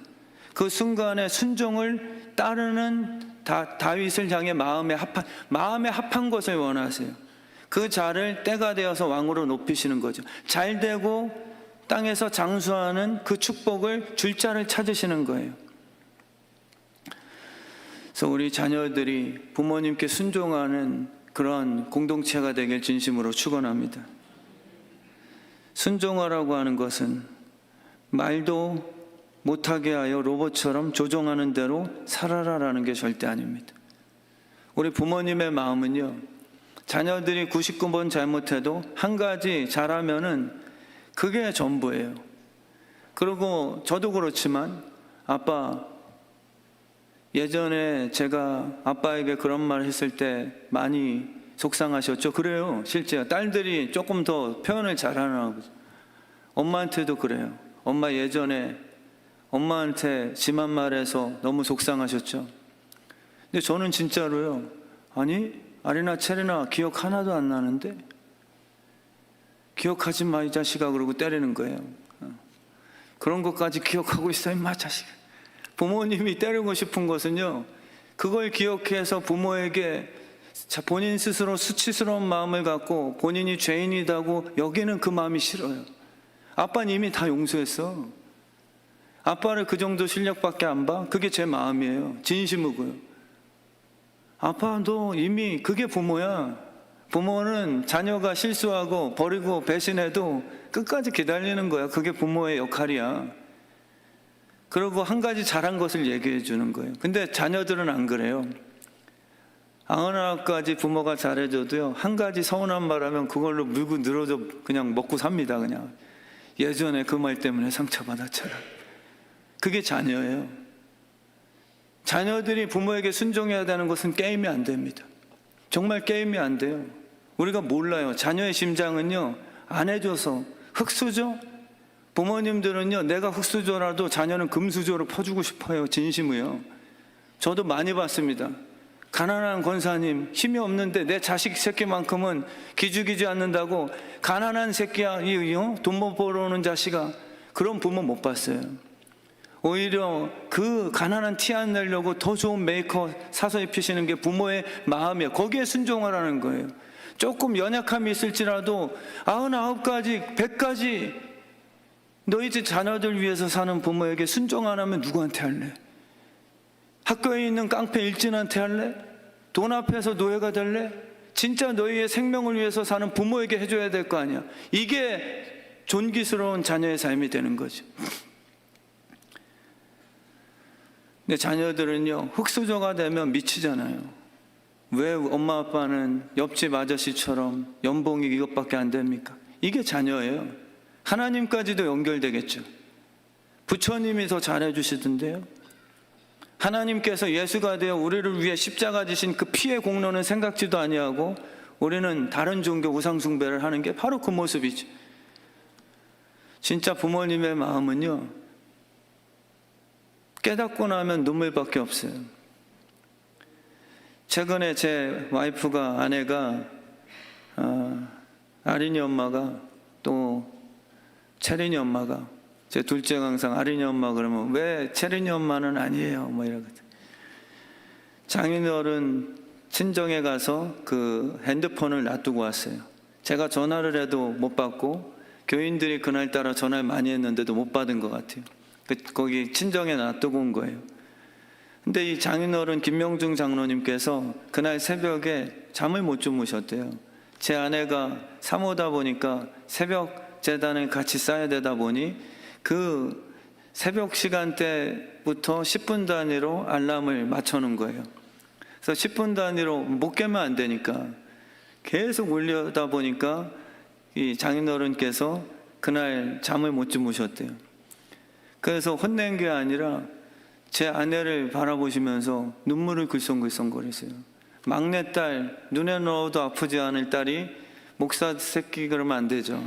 그 순간에 순종을 따르는 다윗을 향해 마음에 합한 것을 원하세요. 그 자를 때가 되어서 왕으로 높이시는 거죠. 잘되고 땅에서 장수하는 그 축복을 줄 자를 찾으시는 거예요. 그래서 우리 자녀들이 부모님께 순종하는 그런 공동체가 되길 진심으로 축원합니다. 순종하라고 하는 것은 말도 못하게 하여 로봇처럼 조종하는 대로 살아라라는 게 절대 아닙니다. 우리 부모님의 마음은요, 자녀들이 99번 잘못해도 한 가지 잘하면은 그게 전부예요. 그리고 저도 그렇지만 아빠, 예전에 제가 아빠에게 그런 말 했을 때 많이 속상하셨죠? 그래요. 실제요. 딸들이 조금 더 표현을 잘하나 보죠. 엄마한테도 그래요. 엄마 예전에 엄마한테 심한 말해서 너무 속상하셨죠? 근데 저는 진짜로요. 아니, 아리나 체리나 기억 하나도 안 나는데 기억하지 마 이 자식아 그러고 때리는 거예요. 그런 것까지 기억하고 있어 임마 자식. 부모님이 때리고 싶은 것은요, 그걸 기억해서 부모에게 본인 스스로 수치스러운 마음을 갖고 본인이 죄인이라고 여기는 그 마음이 싫어요. 아빠는 이미 다 용서했어. 아빠를 그 정도 실력밖에 안 봐? 그게 제 마음이에요. 진심이고요. 아빠 너 이미 그게 부모야. 부모는 자녀가 실수하고 버리고 배신해도 끝까지 기다리는 거야. 그게 부모의 역할이야. 그리고 한 가지 잘한 것을 얘기해 주는 거예요. 근데 자녀들은 안 그래요. 아흔아홉까지 부모가 잘해줘도요, 한 가지 서운한 말 하면 그걸로 물고 늘어져 그냥 먹고 삽니다. 그냥 예전에 그 말 때문에 상처받았잖아. 그게 자녀예요. 자녀들이 부모에게 순종해야 되는 것은 게임이 안 됩니다. 정말 게임이 안 돼요. 우리가 몰라요. 자녀의 심장은요, 안 해줘서 흙수저? 부모님들은요, 내가 흙수저라도 자녀는 금수저로 퍼주고 싶어요. 진심이요. 저도 많이 봤습니다. 가난한 권사님, 힘이 없는데 내 자식 새끼만큼은 기죽이지 않는다고 가난한 새끼야, 돈 못 벌어오는 자식아, 그런 부모 못 봤어요. 오히려 그 가난한 티 안 내려고 더 좋은 메이커 사서 입히시는 게 부모의 마음이에요. 거기에 순종하라는 거예요. 조금 연약함이 있을지라도 99가지, 100가지 너희 집 자녀들 위해서 사는 부모에게 순종 안 하면 누구한테 할래? 학교에 있는 깡패 일진한테 할래? 돈 앞에서 노예가 될래? 진짜 너희의 생명을 위해서 사는 부모에게 해줘야 될 거 아니야. 이게 존귀스러운 자녀의 삶이 되는 거죠. 근데 자녀들은요, 흙수저가 되면 미치잖아요. 왜 엄마 아빠는 옆집 아저씨처럼 연봉이 이것밖에 안 됩니까? 이게 자녀예요. 하나님까지도 연결되겠죠. 부처님이 더 잘해주시던데요. 하나님께서 예수가 되어 우리를 위해 십자가 지신 그 피의 공로는 생각지도 아니하고 우리는 다른 종교 우상 숭배를 하는 게 바로 그 모습이죠. 진짜 부모님의 마음은요, 깨닫고 나면 눈물밖에 없어요. 최근에 제 와이프가, 아내가, 아린이 엄마가, 또 채린이 엄마가, 제 둘째가 항상 아린이 엄마 그러면 왜 채린이 엄마는 아니에요? 뭐 이러거든. 장인어른 친정에 가서 그 핸드폰을 놔두고 왔어요. 제가 전화를 해도 못 받고 교인들이 그날따라 전화를 많이 했는데도 못 받은 것 같아요. 거기 친정에 놔두고 온 거예요. 근데 이 장인어른 김명중 장로님께서 그날 새벽에 잠을 못 주무셨대요. 제 아내가 사모다 보니까 새벽 제단을 같이 쌓아야 되다 보니 그 새벽 시간대부터 10분 단위로 알람을 맞춰놓은 거예요. 그래서 10분 단위로 못 깨면 안 되니까 계속 울려다 보니까 이 장인어른께서 그날 잠을 못 주무셨대요. 그래서 혼낸 게 아니라 제 아내를 바라보시면서 눈물을 글썽글썽거리세요. 막내딸, 눈에 넣어도 아프지 않을 딸이 목사 새끼 그러면 안 되죠.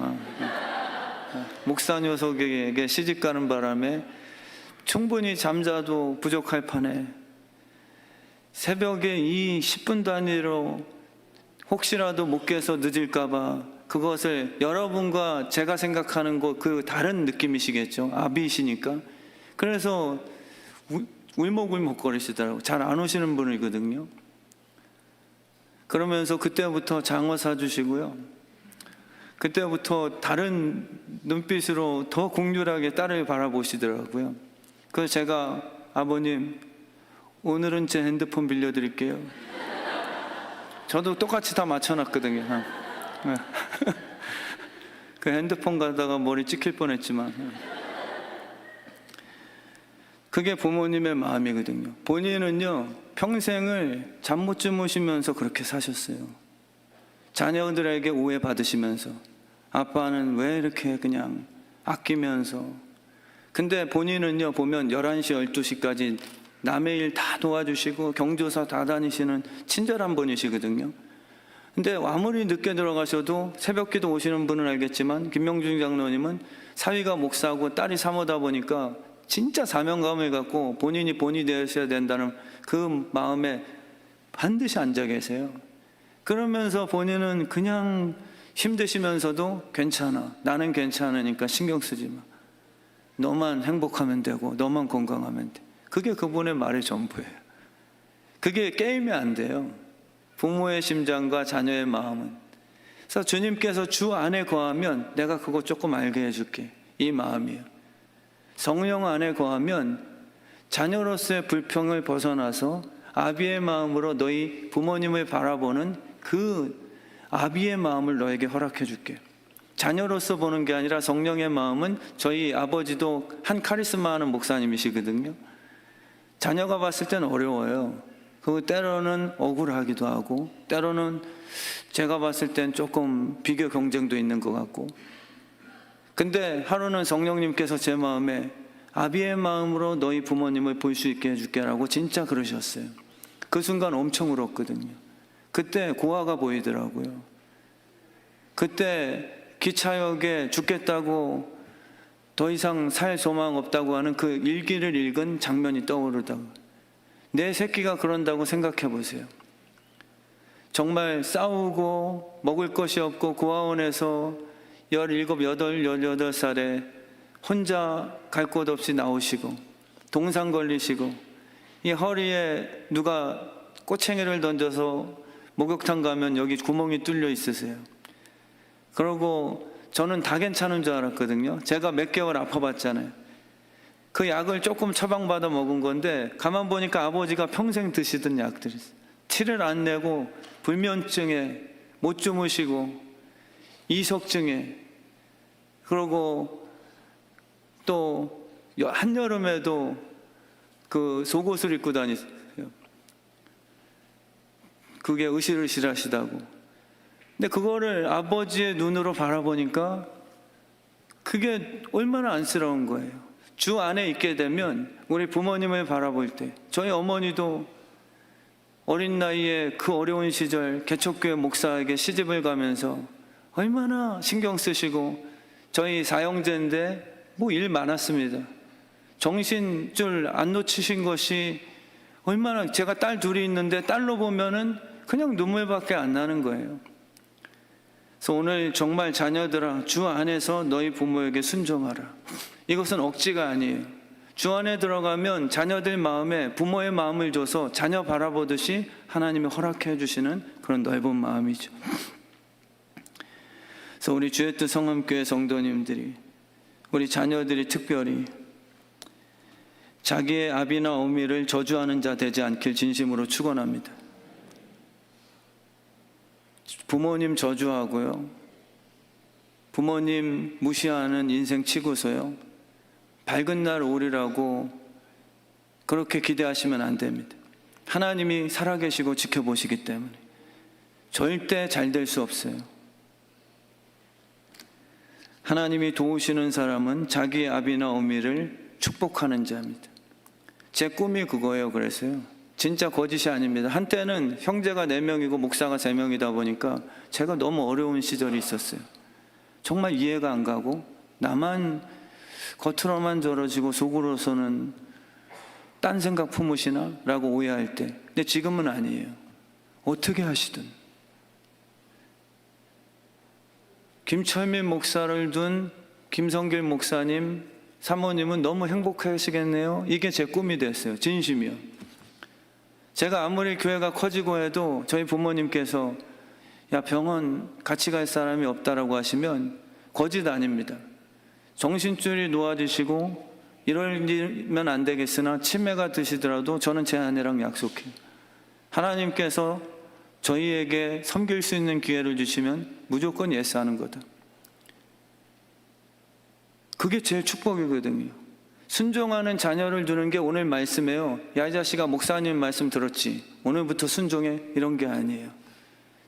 목사 녀석에게 시집가는 바람에 충분히 잠자도 부족할 판에 새벽에 이 10분 단위로 혹시라도 못 깨서 늦을까봐 그것을 여러분과 제가 생각하는 것 그 다른 느낌이시겠죠. 아비이시니까. 그래서 울먹울먹거리시더라고요. 잘 안 오시는 분이거든요. 그러면서 그때부터 장어 사주시고요. 그때부터 다른 눈빛으로 더 공률하게 딸을 바라보시더라고요. 그래서 제가 아버님 오늘은 제 핸드폰 빌려드릴게요. 저도 똑같이 다 맞춰놨거든요. 그 핸드폰 가다가 머리 찍힐 뻔했지만 그게 부모님의 마음이거든요. 본인은요 평생을 잠 못 주무시면서 그렇게 사셨어요. 자녀들에게 오해받으시면서 아빠는 왜 이렇게 그냥 아끼면서. 근데 본인은요 보면 11시 12시까지 남의 일 다 도와주시고 경조사 다 다니시는 친절한 분이시거든요. 근데 아무리 늦게 들어가셔도 새벽기도 오시는 분은 알겠지만 김명중 장로님은 사위가 목사고 딸이 사모다 보니까 진짜 사명감을 갖고 본인이 본이 되셔야 된다는 그 마음에 반드시 앉아 계세요. 그러면서 본인은 그냥 힘드시면서도 괜찮아, 나는 괜찮으니까 신경 쓰지 마, 너만 행복하면 되고 너만 건강하면 돼. 그게 그분의 말의 전부예요. 그게 게임이 안 돼요. 부모의 심장과 자녀의 마음은. 그래서 주님께서 주 안에 거하면 내가 그거 조금 알게 해줄게, 이 마음이에요. 성령 안에 거하면 자녀로서의 불평을 벗어나서 아비의 마음으로 너희 부모님을 바라보는 그 아비의 마음을 너에게 허락해 줄게. 자녀로서 보는 게 아니라 성령의 마음은 저희 아버지도 한 카리스마 하는 목사님이시거든요. 자녀가 봤을 때는 어려워요. 그 때로는 억울하기도 하고 때로는 제가 봤을 땐 조금 비교 경쟁도 있는 것 같고. 근데 하루는 성령님께서 제 마음에 아비의 마음으로 너희 부모님을 볼 수 있게 해줄게라고 진짜 그러셨어요. 그 순간 엄청 울었거든요. 그때 고아가 보이더라고요. 그때 기차역에 죽겠다고 더 이상 살 소망 없다고 하는 그 일기를 읽은 장면이 떠오르다가 내 새끼가 그런다고 생각해 보세요. 정말 싸우고 먹을 것이 없고 고아원에서 17, 18, 18살에 혼자 갈 곳 없이 나오시고 동상 걸리시고 이 허리에 누가 꼬챙이를 던져서 목욕탕 가면 여기 구멍이 뚫려 있으세요. 그러고 저는 다 괜찮은 줄 알았거든요. 제가 몇 개월 아파봤잖아요. 그 약을 조금 처방받아 먹은 건데 가만 보니까 아버지가 평생 드시던 약들이 있어요. 티를 안 내고 불면증에 못 주무시고 이석증에, 그리고 또 한여름에도 그 속옷을 입고 다니세요. 그게 으실으실하시다고. 근데 그거를 아버지의 눈으로 바라보니까 그게 얼마나 안쓰러운 거예요. 주 안에 있게 되면 우리 부모님을 바라볼 때, 저희 어머니도 어린 나이에 그 어려운 시절 개척교회 목사에게 시집을 가면서 얼마나 신경 쓰시고, 저희 사형제인데 뭐 일 많았습니다. 정신줄 안 놓치신 것이 얼마나, 제가 딸 둘이 있는데 딸로 보면은 그냥 눈물밖에 안 나는 거예요. 그래서 오늘 정말 자녀들아, 주 안에서 너희 부모에게 순종하라. 이것은 억지가 아니에요. 주 안에 들어가면 자녀들 마음에 부모의 마음을 줘서 자녀 바라보듯이 하나님이 허락해 주시는 그런 넓은 마음이죠. 그래서 우리 주의 뜻 성함교회 성도님들이, 우리 자녀들이 특별히 자기의 아비나 어미를 저주하는 자 되지 않길 진심으로 축원합니다. 부모님 저주하고요, 부모님 무시하는 인생 치고서요, 밝은 날 오리라고 그렇게 기대하시면 안 됩니다. 하나님이 살아계시고 지켜보시기 때문에 절대 잘 될 수 없어요. 하나님이 도우시는 사람은 자기의 아비나 어미를 축복하는 자입니다. 제 꿈이 그거예요. 그래서요, 진짜 거짓이 아닙니다. 한때는 형제가 4명이고 목사가 3명이다 보니까 제가 너무 어려운 시절이 있었어요. 정말 이해가 안 가고, 나만 겉으로만 저러지고 속으로서는 딴 생각 품으시나? 라고 오해할 때. 근데 지금은 아니에요. 어떻게 하시든 김철민 목사를 둔 김성길 목사님, 사모님은 너무 행복하시겠네요. 이게 제 꿈이 됐어요. 진심이요. 제가 아무리 교회가 커지고 해도 저희 부모님께서 야, 병원 같이 갈 사람이 없다라고 하시면 거짓 아닙니다. 정신줄이 놓아지시고 이러면 안 되겠으나 치매가 드시더라도 저는 제 아내랑 약속해요. 하나님께서 저희에게 섬길 수 있는 기회를 주시면 무조건 예스하는 거다. 그게 제 축복이거든요. 순종하는 자녀를 두는 게 오늘 말씀이에요. 야, 이 자식아, 목사님 말씀 들었지? 오늘부터 순종해? 이런 게 아니에요.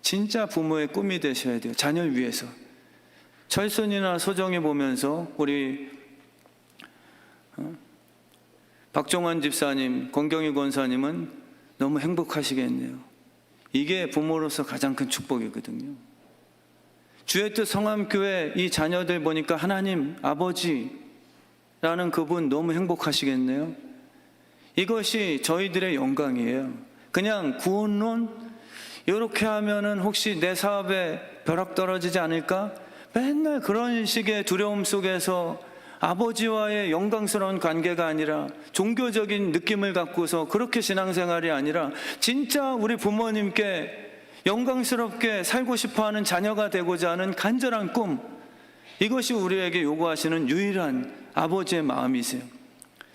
진짜 부모의 꿈이 되셔야 돼요. 자녀를 위해서. 철순이나 소정이 보면서 우리 박종환 집사님, 권경희 권사님은 너무 행복하시겠네요. 이게 부모로서 가장 큰 축복이거든요. 주의 뜻 성함교회 이 자녀들 보니까 하나님 아버지라는 그분 너무 행복하시겠네요. 이것이 저희들의 영광이에요. 그냥 구원론 이렇게 하면은 혹시 내 사업에 벼락 떨어지지 않을까? 맨날 그런 식의 두려움 속에서 아버지와의 영광스러운 관계가 아니라 종교적인 느낌을 갖고서 그렇게 신앙생활이 아니라 진짜 우리 부모님께 영광스럽게 살고 싶어하는 자녀가 되고자 하는 간절한 꿈, 이것이 우리에게 요구하시는 유일한 아버지의 마음이세요.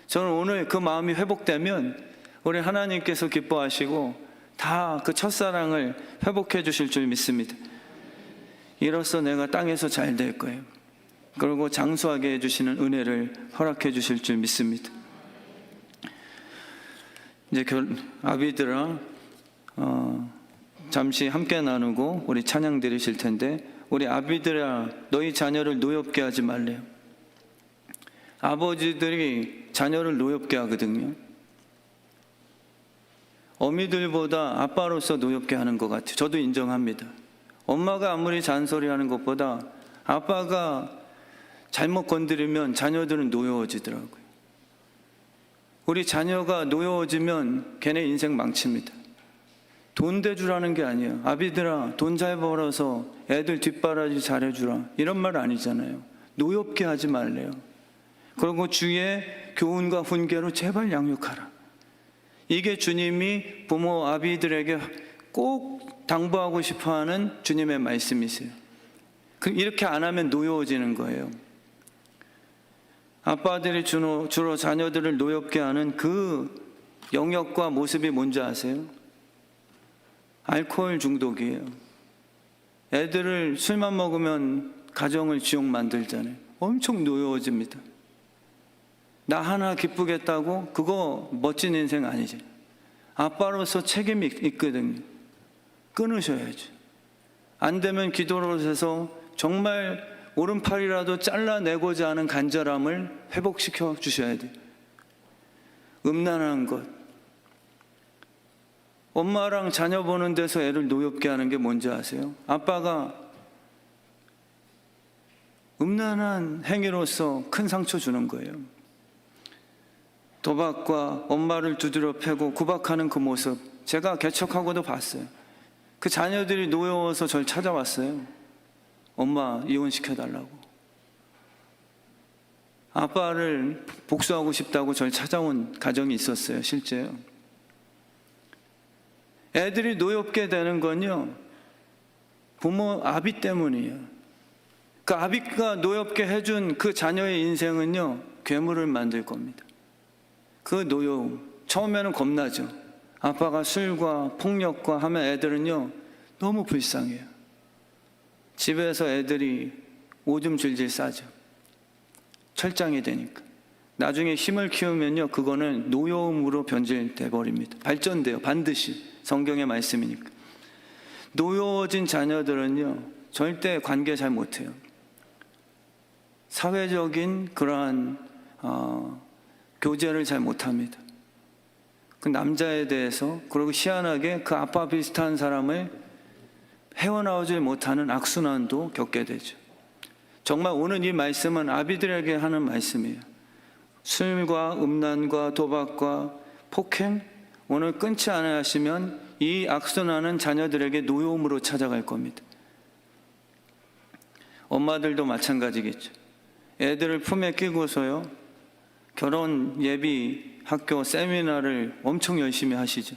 저는 오늘 그 마음이 회복되면 우리 하나님께서 기뻐하시고 다 그 첫사랑을 회복해 주실 줄 믿습니다. 이로써 내가 땅에서 잘 될 거예요. 그리고 장수하게 해주시는 은혜를 허락해 주실 줄 믿습니다. 이제 아비들아, 잠시 함께 나누고 우리 찬양 드리실 텐데, 우리 아비들아, 너희 자녀를 노엽게 하지 말래요. 아버지들이 자녀를 노엽게 하거든요. 어미들보다 아빠로서 노엽게 하는 것 같아요. 저도 인정합니다. 엄마가 아무리 잔소리하는 것보다 아빠가 잘못 건드리면 자녀들은 노여워지더라고요. 우리 자녀가 노여워지면 걔네 인생 망칩니다. 돈 대주라는 게 아니에요. 아비들아, 돈 잘 벌어서 애들 뒷바라지 잘해주라, 이런 말 아니잖아요. 노엽게 하지 말래요. 그리고 주의 교훈과 훈계로 제발 양육하라. 이게 주님이 부모 아비들에게 꼭 당부하고 싶어하는 주님의 말씀이세요. 이렇게 안 하면 노여워지는 거예요. 아빠들이 주로 자녀들을 노엽게 하는 그 영역과 모습이 뭔지 아세요? 알코올 중독이에요. 애들을 술만 먹으면 가정을 지옥 만들잖아요. 엄청 노여워집니다. 나 하나 기쁘겠다고? 그거 멋진 인생 아니지. 아빠로서 책임이 있거든요. 끊으셔야죠. 안 되면 기도로 해서 정말 오른팔이라도 잘라내고자 하는 간절함을 회복시켜 주셔야 돼요. 음란한 것. 엄마랑 자녀 보는 데서 애를 노엽게 하는 게 뭔지 아세요? 아빠가 음란한 행위로서 큰 상처 주는 거예요. 도박과 엄마를 두드려 패고 구박하는 그 모습, 제가 개척하고도 봤어요. 그 자녀들이 노여워서 절 찾아왔어요. 엄마 이혼시켜달라고. 아빠를 복수하고 싶다고 절 찾아온 가정이 있었어요. 실제요. 애들이 노엽게 되는 건요, 부모 아비 때문이에요. 그 아비가 노엽게 해준 그 자녀의 인생은요, 괴물을 만들 겁니다. 그 노여움, 처음에는 겁나죠. 아빠가 술과 폭력과 하면 애들은요, 너무 불쌍해요. 집에서 애들이 오줌 질질 싸죠. 철장이 되니까. 나중에 힘을 키우면요, 그거는 노여움으로 변질돼 버립니다. 발전돼요, 반드시. 성경의 말씀이니까. 노여워진 자녀들은요, 절대 관계 잘 못해요. 사회적인 그러한 교제를 잘 못합니다. 그 남자에 대해서, 그리고 희한하게 그 아빠 비슷한 사람을 헤어나오질 못하는 악순환도 겪게 되죠. 정말 오늘 이 말씀은 아비들에게 하는 말씀이에요. 술과 음란과 도박과 폭행, 오늘 끊지 않아야 하시면 이 악순환은 자녀들에게 노여움으로 찾아갈 겁니다. 엄마들도 마찬가지겠죠. 애들을 품에 끼고서요, 결혼 예비 학교 세미나를 엄청 열심히 하시죠.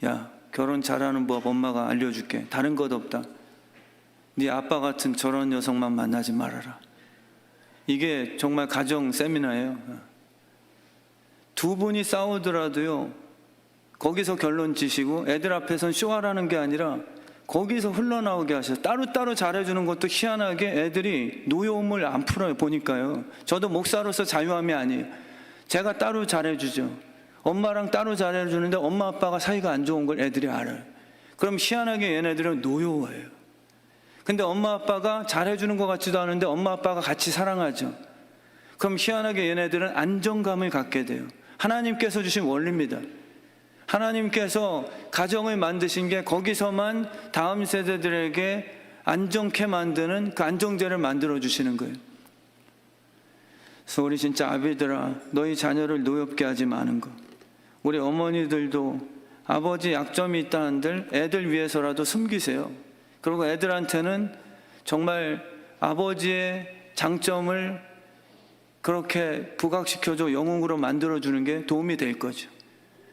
야, 결혼 잘하는 법 엄마가 알려줄게. 다른 것 없다. 네 아빠 같은 저런 여성만 만나지 말아라. 이게 정말 가정 세미나예요. 두 분이 싸우더라도요, 거기서 결론 지시고 애들 앞에선 쇼하라는 게 아니라 거기서 흘러나오게 하셔서 따로따로 잘해주는 것도 희한하게 애들이 노여움을 안 풀어요. 보니까요. 저도 목사로서 자유함이 아니에요. 제가 따로 잘해주죠. 엄마랑 따로 잘해주는데 엄마 아빠가 사이가 안 좋은 걸 애들이 알아요. 그럼 희한하게 얘네들은 노여워해요. 근데 엄마 아빠가 잘해주는 것 같지도 않은데 엄마 아빠가 같이 사랑하죠. 그럼 희한하게 얘네들은 안정감을 갖게 돼요. 하나님께서 주신 원리입니다. 하나님께서 가정을 만드신 게 거기서만 다음 세대들에게 안정케 만드는 그 안정제를 만들어 주시는 거예요. 그래서 우리 진짜 아비들아, 너희 자녀를 노엽게 하지 마는 거. 우리 어머니들도 아버지 약점이 있다 한들 애들 위해서라도 숨기세요. 그리고 애들한테는 정말 아버지의 장점을 그렇게 부각시켜줘 영웅으로 만들어주는 게 도움이 될 거죠.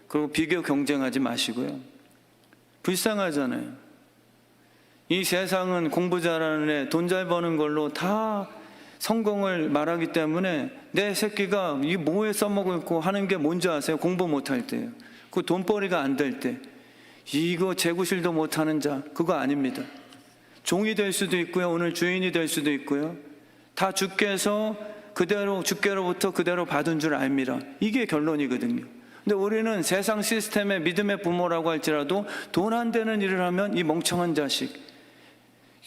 그리고 비교 경쟁하지 마시고요. 불쌍하잖아요. 이 세상은 공부 잘하는 애, 돈 잘 버는 걸로 다 성공을 말하기 때문에 내 새끼가 이 뭐에 써먹고 하는 게 뭔지 아세요? 공부 못할 때요. 그 돈벌이가 안 될 때. 이거 재구실도 못하는 자, 그거 아닙니다. 종이 될 수도 있고요. 오늘 주인이 될 수도 있고요. 다 주께서 그대로, 주께로부터 그대로 받은 줄 압니다. 이게 결론이거든요. 근데 우리는 세상 시스템의 믿음의 부모라고 할지라도 돈 안 되는 일을 하면 이 멍청한 자식,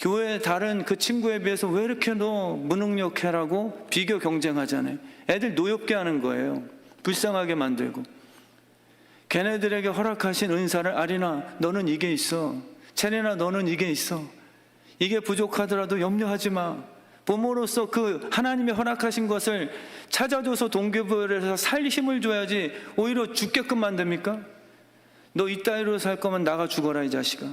교회 다른 그 친구에 비해서 왜 이렇게 너 무능력해라고 비교 경쟁하잖아요. 애들 노엽게 하는 거예요. 불쌍하게 만들고. 걔네들에게 허락하신 은사를, 아리나 너는 이게 있어, 체리나 너는 이게 있어, 이게 부족하더라도 염려하지 마. 부모로서 그 하나님이 허락하신 것을 찾아줘서 동기부여해서 살 힘을 줘야지 오히려 죽게끔 만듭니까? 너 이따위로 살 거면 나가 죽어라 이 자식아.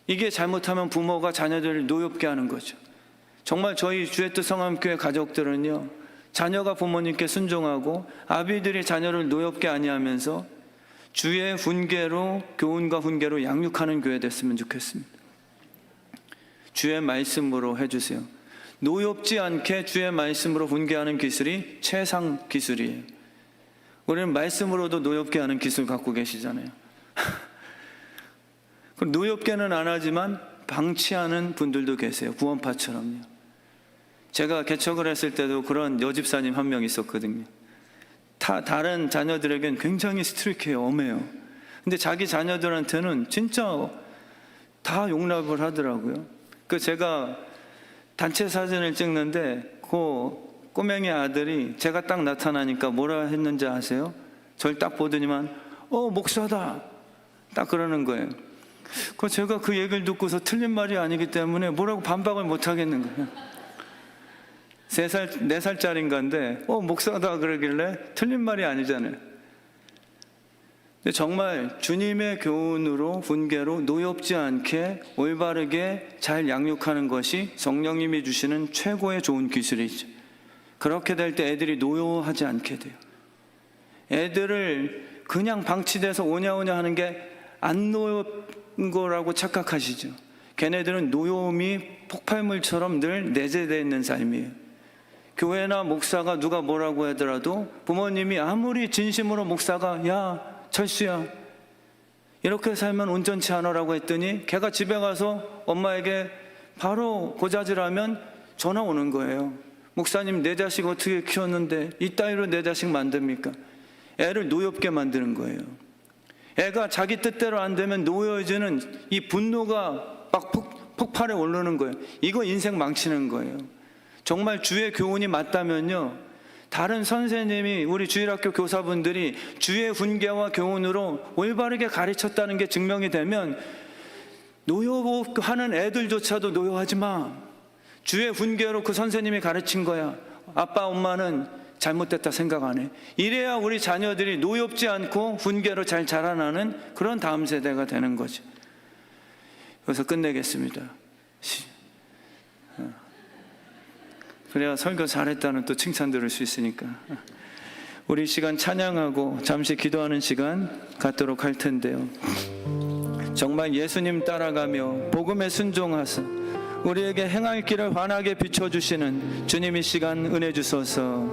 이게 잘못하면 부모가 자녀들을 노엽게 하는 거죠. 정말 저희 주의 뜻 성함교회 가족들은요, 자녀가 부모님께 순종하고 아비들이 자녀를 노엽게 아니하면서 주의 훈계로, 교훈과 훈계로 양육하는 교회 됐으면 좋겠습니다. 주의 말씀으로 해주세요. 노엽지 않게 주의 말씀으로 훈계하는 기술이 최상 기술이에요. 우리는 말씀으로도 노엽게 하는 기술 갖고 계시잖아요. 노엽게는 안 하지만 방치하는 분들도 계세요. 구원파처럼요. 제가 개척을 했을 때도 그런 여집사님 한 명 있었거든요. 다른 자녀들에겐 굉장히 스트릭해요. 엄해요. 근데 자기 자녀들한테는 진짜 다 용납을 하더라고요. 제가 단체 사진을 찍는데 그 꼬맹이 아들이 제가 딱 나타나니까 뭐라 했는지 아세요? 저를 딱 보더니만 목사다 딱 그러는 거예요. 제가 그 얘기를 듣고서 틀린 말이 아니기 때문에 뭐라고 반박을 못 하겠는 거예요. 4살짜리인가인데 목사다 그러길래 틀린 말이 아니잖아요. 근데 정말 주님의 교훈으로 훈계로 노엽지 않게 올바르게 잘 양육하는 것이 성령님이 주시는 최고의 좋은 기술이죠. 그렇게 될 때 애들이 노여하지 않게 돼요. 애들을 그냥 방치돼서 오냐오냐 하는 게 안 노여운 거라고 착각하시죠. 걔네들은 노여움이 폭발물처럼 늘 내재되어 있는 삶이에요. 교회나 목사가 누가 뭐라고 하더라도 부모님이 아무리 진심으로 목사가 야 철수야 이렇게 살면 온전치 않으라고 했더니 걔가 집에 가서 엄마에게 바로 고자질하면 전화 오는 거예요. 목사님 내 자식 어떻게 키웠는데 이따위로 내 자식 만듭니까? 애를 노엽게 만드는 거예요. 애가 자기 뜻대로 안 되면 노여워지는 이 분노가 막 폭발해 오르는 거예요. 이거 인생 망치는 거예요. 정말 주의 교훈이 맞다면요, 다른 선생님이 우리 주일학교 교사분들이 주의 훈계와 교훈으로 올바르게 가르쳤다는 게 증명이 되면 노여워하는 애들조차도 노여워하지 마. 주의 훈계로 그 선생님이 가르친 거야. 아빠 엄마는 잘못됐다 생각 안 해. 이래야 우리 자녀들이 노엽지 않고 훈계로 잘 자라나는 그런 다음 세대가 되는 거죠. 그래서 끝내겠습니다. 그래야 설교 잘했다는 또 칭찬 들을 수 있으니까. 우리 시간 찬양하고 잠시 기도하는 시간 갖도록 할 텐데요. 정말 예수님 따라가며 복음에 순종하사 우리에게 행할 길을 환하게 비춰주시는 주님 이 시간 은혜 주소서.